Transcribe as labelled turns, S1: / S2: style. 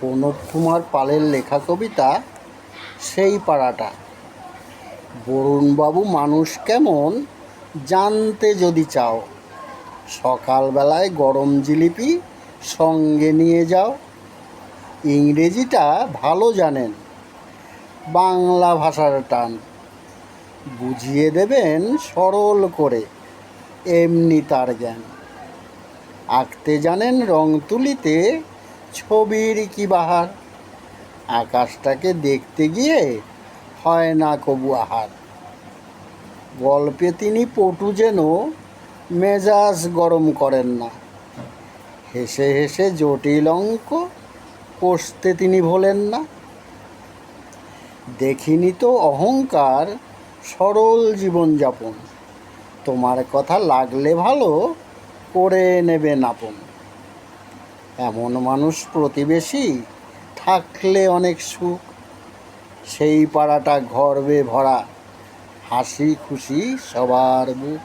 S1: প্রণব কুমার পালের লেখা কবিতা সেই পাড়াটা। বরুণবাবু মানুষ কেমন জানতে যদি চাও, সকালবেলায় গরম জিলিপি সঙ্গে নিয়ে যাও। ইংরেজিটা ভালো জানেন, বাংলা ভাষার টান বুঝিয়ে দেবেন সরল করে, এমনি তার জ্ঞান। আঁকতে জানেন রং তুলিতে ছবির কি বাহার, আকাশটাকে দেখতে গিয়ে হয় না কবু আহার। গল্পে তিনি পটু যেন মেজাজ গরম করেন না, হেসে হেসে জটিল অঙ্ক কষতে তিনি ভোলেন না। দেখিনি তো অহংকার সরল জীবনযাপন, তোমার কথা লাগলে ভালো করে নেবেন আপন। এমন মানুষ প্রতিবেশী থাকলে অনেক সুখ, সেই পাড়াটা গর্বে ভরা, হাসি খুশি সবার বুক।